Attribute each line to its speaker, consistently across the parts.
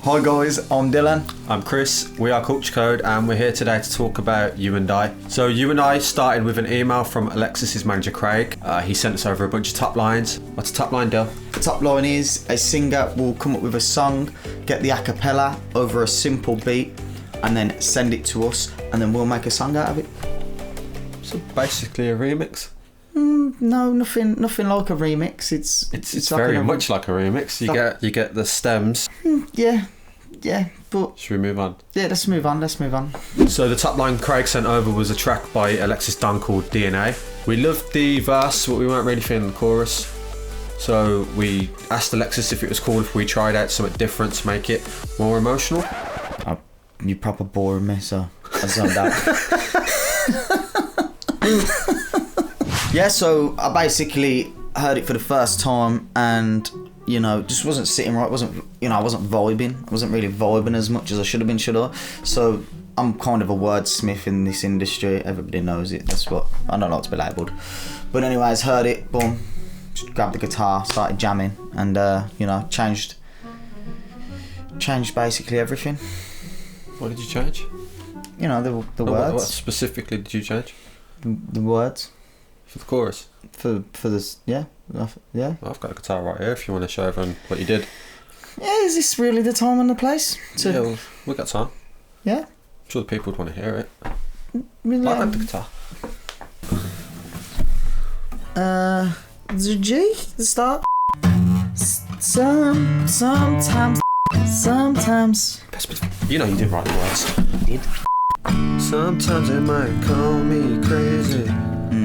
Speaker 1: Hi guys, I'm Dylan.
Speaker 2: I'm Chris. We are Culture Code and we're here today to talk about You and I. So You and I started with an email from Alexis's manager Craig. He sent us over a bunch of top lines. What's a top line, Dill?
Speaker 1: The top line is a singer will come up with a song, get the a cappella over a simple beat, and then send it to us, and then we'll make a song out of it.
Speaker 2: So basically a remix.
Speaker 1: No, nothing like a remix. It's like
Speaker 2: very much like a remix. You get the stems.
Speaker 1: Yeah, but
Speaker 2: should we move on?
Speaker 1: Yeah, let's move on.
Speaker 2: So the top line Craig sent over was a track by Alexis Donn called DNA. We loved the verse, but we weren't really feeling the chorus. So we asked Alexis if it was cool if we tried out something different to make it more emotional.
Speaker 1: You proper boring me, so I zoned out. Yeah, so I basically heard it for the first time and, just wasn't sitting right. I wasn't vibing. I wasn't really vibing as much as I should have been, So I'm kind of a wordsmith in this industry. Everybody knows it. That's what I don't like to be labelled. But anyways, heard it, boom, just grabbed the guitar, started jamming, and changed basically everything.
Speaker 2: What did you change?
Speaker 1: The words.
Speaker 2: What specifically did you change?
Speaker 1: The words.
Speaker 2: For the chorus?
Speaker 1: For this, yeah.
Speaker 2: I've got a guitar right here if you want to show everyone what you did.
Speaker 1: Yeah, is this really the time and the place?
Speaker 2: Yeah, we've got time.
Speaker 1: Yeah?
Speaker 2: I'm sure the people would want to hear it. I
Speaker 1: mean,
Speaker 2: like the guitar.
Speaker 1: The G, the start. Sometimes.
Speaker 2: You know you did write the words.
Speaker 1: I did.
Speaker 2: Sometimes they might call me crazy.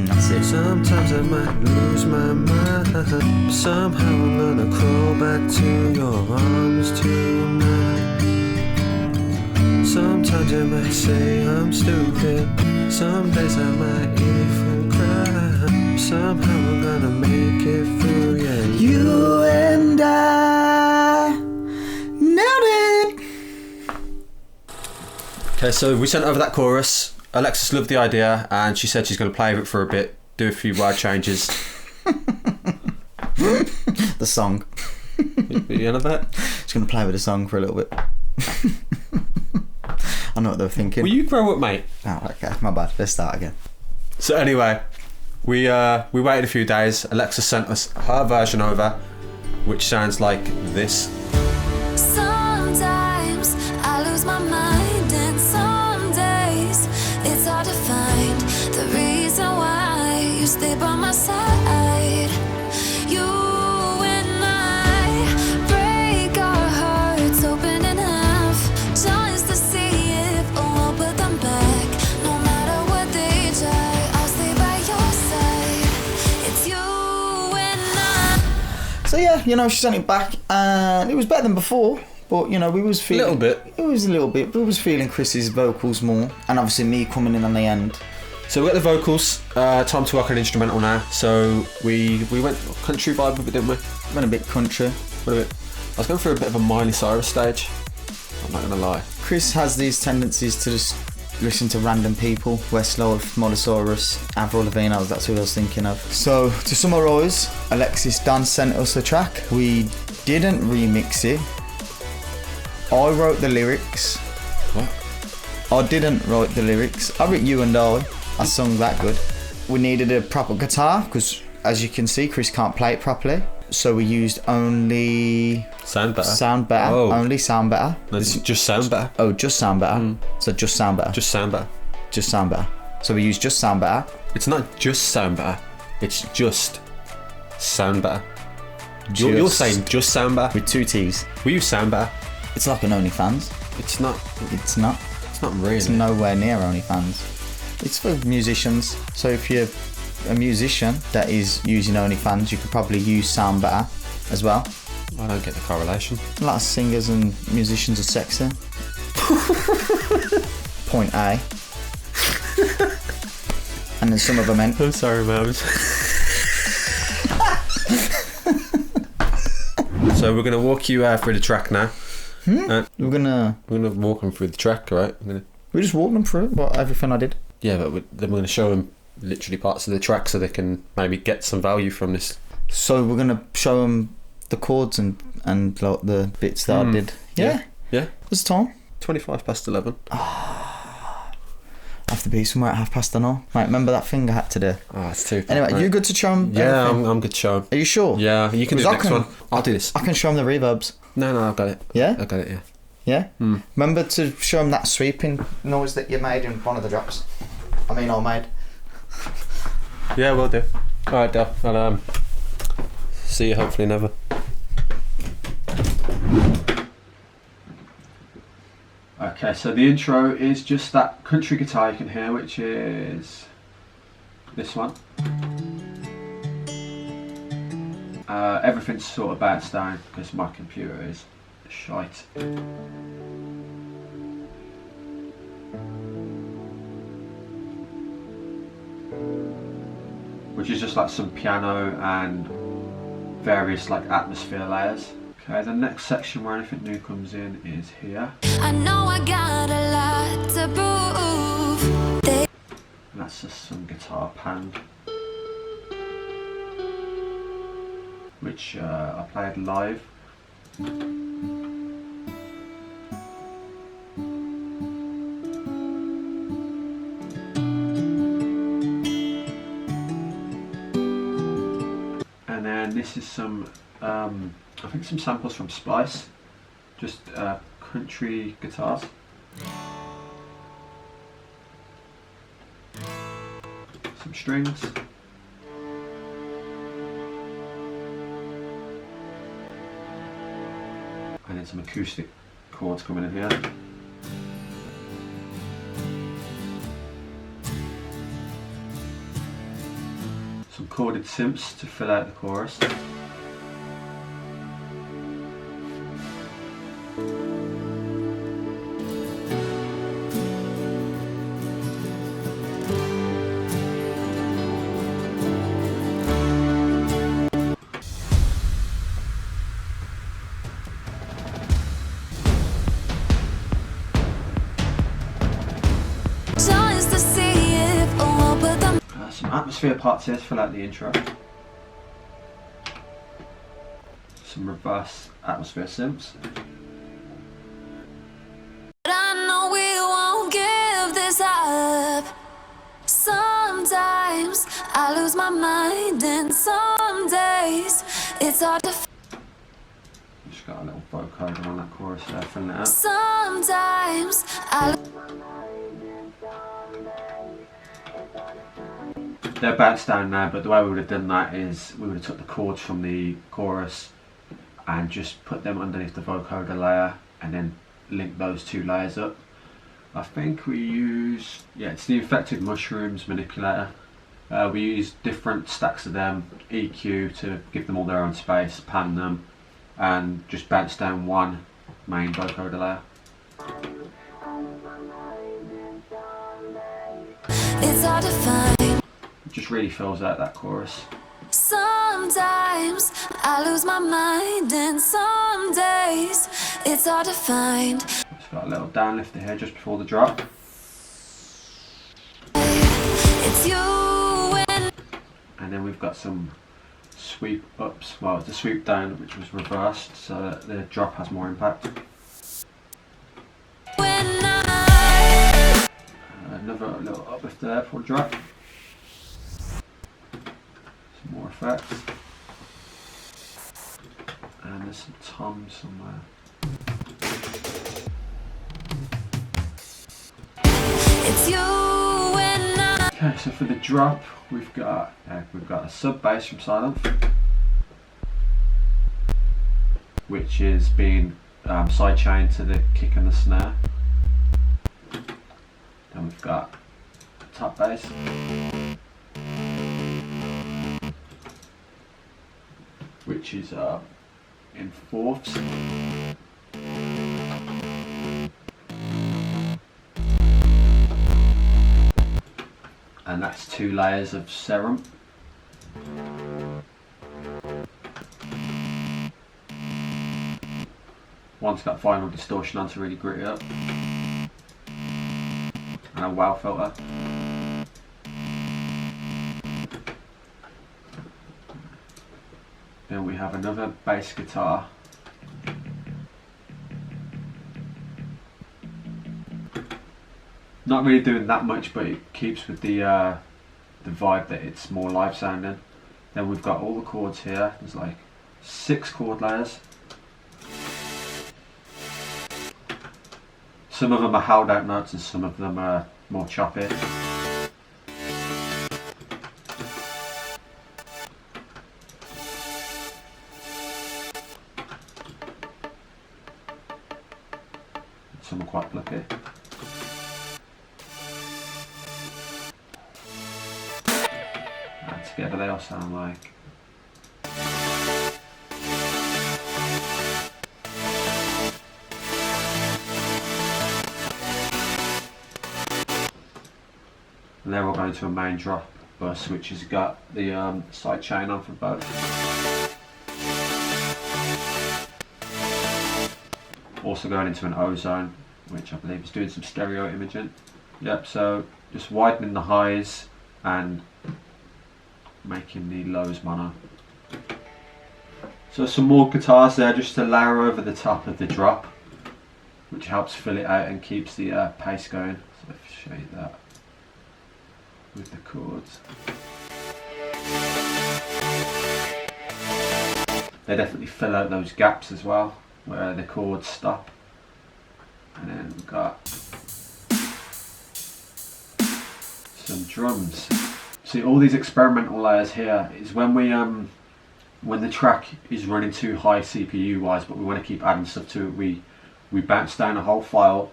Speaker 1: That's it.
Speaker 2: Sometimes I might lose my mind. Somehow I'm gonna crawl back to your arms tonight. Sometimes they might say I'm stupid. Some days I might even cry. Somehow I'm gonna make it through, yeah.
Speaker 1: You and I nailed it.
Speaker 2: Okay, so we sent over that chorus. Alexis loved the idea and she said she's going to play with it for a bit, do a few word changes.
Speaker 1: The song.
Speaker 2: You know that?
Speaker 1: She's going to play with the song for a little bit. I know what they were thinking.
Speaker 2: Will you grow up, mate?
Speaker 1: Oh, okay, my bad. Let's start again.
Speaker 2: So anyway, we waited a few days. Alexis sent us her version over, which sounds like this.
Speaker 3: Sometimes I lose my mind and some days it's hard to find the reason why you stay by my side. You and I break our hearts open in half just to see if we'll put them back. No matter what they try, I'll stay by your side. It's you and I.
Speaker 1: So yeah, she sent it back and it was better than before. But we was feeling
Speaker 2: a little bit.
Speaker 1: It was a little bit, but we was feeling Chris's vocals more, and obviously me coming in on the end.
Speaker 2: So we got the vocals. Time to work on instrumental now. So we went country vibe with it, didn't we?
Speaker 1: Went a bit country.
Speaker 2: I was going for a bit of a Miley Cyrus stage. I'm not gonna lie.
Speaker 1: Chris has these tendencies to just listen to random people. Westlife, Miley Cyrus, Avril Lavigne. That's who I was thinking of. So to summarise, Alexis Donn sent us a track. We didn't remix it. I wrote the lyrics.
Speaker 2: What?
Speaker 1: I didn't write the lyrics. I wrote You and I sung that good. We needed a proper guitar because, as you can see, Chris can't play it properly. So we used only...
Speaker 2: Sound better.
Speaker 1: Oh. Only sound better.
Speaker 2: No, just sound better.
Speaker 1: Oh, just sound better. So just sound better.
Speaker 2: Just sound better.
Speaker 1: Just sound better. So we used just sound better.
Speaker 2: It's not just sound better. It's just sound better. You're saying just sound better?
Speaker 1: With two T's.
Speaker 2: We use sound better.
Speaker 1: It's like an OnlyFans.
Speaker 2: It's not.
Speaker 1: It's not.
Speaker 2: It's not really.
Speaker 1: It's nowhere near OnlyFans. It's for musicians. So if you're a musician that is using OnlyFans, you could probably use sound better as well.
Speaker 2: I don't get the correlation.
Speaker 1: A lot of singers and musicians are sexy. Point A. And then some of them ain't.
Speaker 2: I'm sorry, mums. So we're gonna walk you through the track now.
Speaker 1: We're gonna
Speaker 2: walk them through the track, right?
Speaker 1: We just walked them through everything I did.
Speaker 2: Yeah, but then we're gonna show them literally parts of the track so they can maybe get some value from this.
Speaker 1: So we're gonna show them the chords and like the bits that I did.
Speaker 2: Yeah.
Speaker 1: What's the time?
Speaker 2: 11.
Speaker 1: I have to be somewhere at 9:30. Right, remember that thing I had to do.
Speaker 2: Oh, it's too bad.
Speaker 1: Anyway,
Speaker 2: mate.
Speaker 1: you good to show him?
Speaker 2: Yeah, I'm good to show 'em.
Speaker 1: Are you sure?
Speaker 2: Yeah, you can do the
Speaker 1: Because
Speaker 2: next one. I'll do this.
Speaker 1: I can show him the reverbs.
Speaker 2: No, I've got it.
Speaker 1: Yeah?
Speaker 2: I've got it, yeah.
Speaker 1: Yeah?
Speaker 2: Mm.
Speaker 1: Remember to show him that sweeping noise that you made in one of the drops. I made.
Speaker 2: Yeah, will do. Alright, Dale. I'll see you hopefully never. Okay, so the intro is just that country guitar you can hear, which is this one. Everything's sort of bounced down because my computer is shite. Which is just like some piano and various like atmosphere layers. Okay, the next section where anything new comes in is here.
Speaker 3: I know I got a lot to prove.
Speaker 2: And that's just some guitar pan, which I played live. And then this is some, I think some samples from Splice, just country guitars. Some strings. And then some acoustic chords coming in here. Some chorded synths to fill out the chorus.
Speaker 3: Just to see if I won't put them.
Speaker 2: Some atmosphere parts here to fill out the intro. Some reverse atmosphere synths.
Speaker 3: But I know we won't give this up. Sometimes I lose my mind, and some days it's hard to.
Speaker 2: Just got a little vocoder on that chorus there, filling it out.
Speaker 3: Sometimes I.
Speaker 2: They're bounced down now, but the way we would have done that is we would have took the chords from the chorus and just put them underneath the vocoder layer and then link those two layers up. I think we use, yeah, it's the Infected Mushrooms manipulator. We use different stacks of them, EQ to give them all their own space, pan them, and just bounce down one main vocoder layer.
Speaker 3: It's hard to find.
Speaker 2: It just really fills out that chorus.
Speaker 3: Sometimes I lose my mind, and some days it's hard to find.
Speaker 2: It's got a little downlifter here just before the drop.
Speaker 3: It's you and
Speaker 2: And then we've got some sweep ups, well it's a sweep down which was reversed so that the drop has more impact.
Speaker 3: when I.
Speaker 2: Another little uplift there for the drop. Some more effects. And there's some tom somewhere.
Speaker 3: It's you and I.
Speaker 2: Okay, so for the drop we've got a sub bass from Silent, which is being sidechained to the kick and the snare. Then we've got a top bass, which is in fourths. And that's 2 layers of serum. One's got vinyl distortion on to really grit it up. And a wow filter. Then we have another bass guitar Not really doing that much, but it keeps with the vibe that it's more live sounding. Then we've got all the chords here. There's like 6 chord layers. Some of them are held out notes and some of them are more choppy. Some are quite plucky. And together they all sound like. And then we'll go into a main drop bus, which has got the side chain on for both. Also going into an ozone, which I believe is doing some stereo imaging. Yep, so just widening the highs and making the lows mono. So some more guitars there just to layer over the top of the drop, which helps fill it out and keeps the pace going. So if I show you that with the chords. They definitely fill out those gaps as well, where the chords stop. And then we've got some drums. See, all these experimental layers here is when we when the track is running too high CPU wise, but we want to keep adding stuff to it, we bounce down a whole file,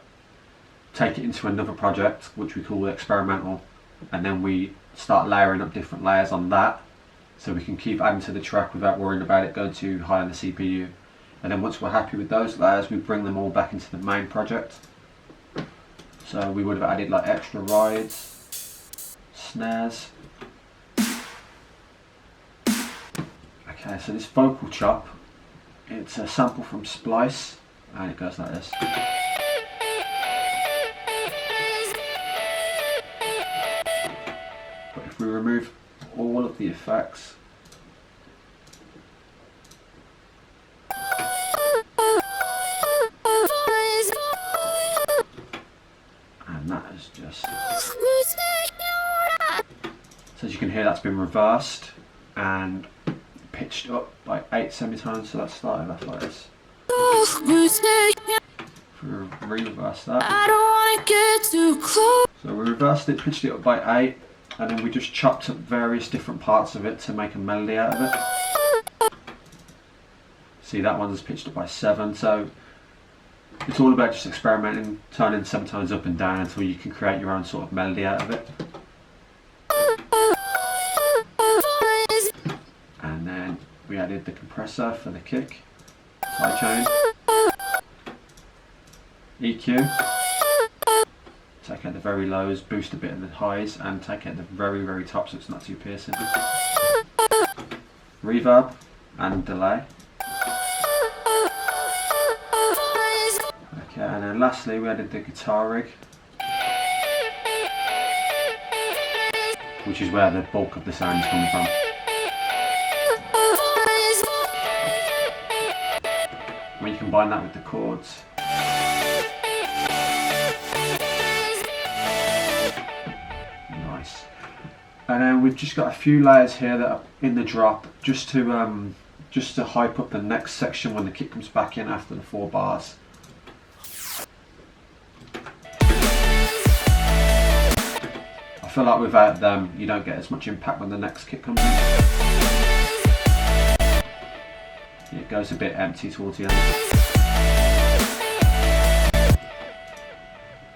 Speaker 2: take it into another project which we call experimental, and then we start layering up different layers on that, so we can keep adding to the track without worrying about it going too high on the CPU. And then once we're happy with those layers, we bring them all back into the main project. So we would have added like extra rides, snares. Okay, so this vocal chop, it's a sample from Splice, and it goes like this. But if we remove all of the effects, and that is just, so as you can hear, that's been reversed and pitched up by 8 semitones, so that started off like this. If we reverse that, so we reversed it, pitched it up by 8, and then we just chopped up various different parts of it to make a melody out of it. See, that one's pitched up by 7, so it's all about just experimenting, turning semitones up and down until you can create your own sort of melody out of it. And then we added the compressor for the kick, sidechain, EQ, take out the very lows, boost a bit of the highs, and take out the very, very top so it's not too piercing. Reverb and delay. Okay, and then lastly we added the guitar rig, which is where the bulk of the sound is coming from. When you combine that with the chords, nice. And then we've just got a few layers here that are in the drop, just to hype up the next section when the kick comes back in after the 4 bars. I feel like without them you don't get as much impact when the next kick comes in. It goes a bit empty towards the end.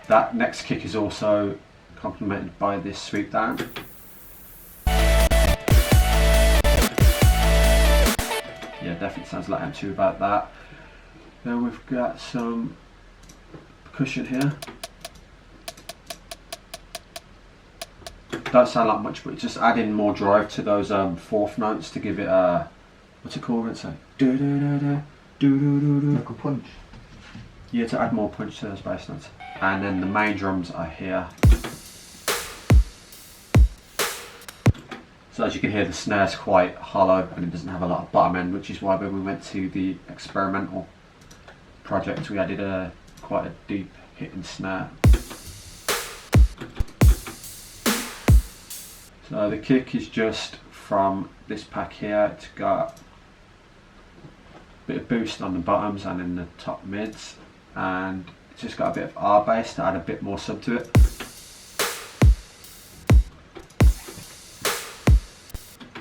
Speaker 2: That next kick is also complemented by this sweep down. Yeah, definitely sounds like M2 about that. Then we've got some percussion here. Don't sound like much, but it's just adding more drive to those 4th notes to give it a, what's it called? It's like do do do do do do do do.
Speaker 4: Like a punch.
Speaker 2: Yeah, to add more punch to those bass notes. And then the main drums are here. So as you can hear, the snare's quite hollow and it doesn't have a lot of bottom end, which is why when we went to the experimental project we added quite a deep hitting snare. So the kick is just from this pack here. It's got a bit of boost on the bottoms and in the top mids, and it's just got a bit of R bass to add a bit more sub to it.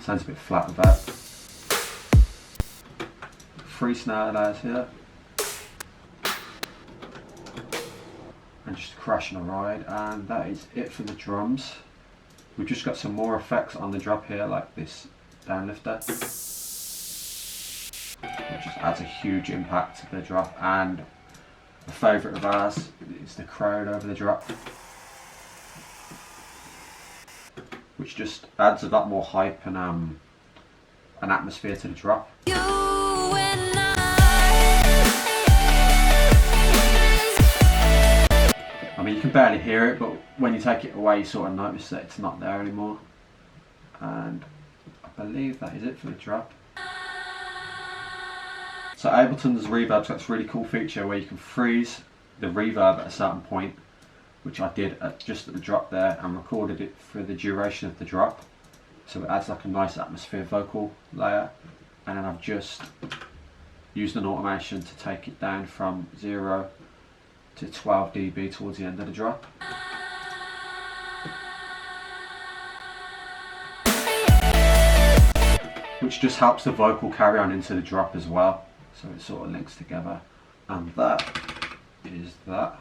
Speaker 2: Sounds a bit flat with that. 3 snare layers here. And just crashing a ride, and that is it for the drums. We've just got some more effects on the drop here, like this downlifter, which just adds a huge impact to the drop, and a favourite of ours is the crowd over the drop, which just adds a lot more hype and an atmosphere to the drop.
Speaker 3: You and
Speaker 2: I mean, you can barely hear it, but when you take it away, you sort of notice that it's not there anymore. And I believe that is it for the drop. So Ableton's reverb's got this really cool feature where you can freeze the reverb at a certain point, which I did just at the drop there, and recorded it for the duration of the drop. So it adds like a nice atmosphere vocal layer. And then I've just used an automation to take it down from 0 to 12 dB towards the end of the drop. Which just helps the vocal carry on into the drop as well, so it sort of links together. And that is that.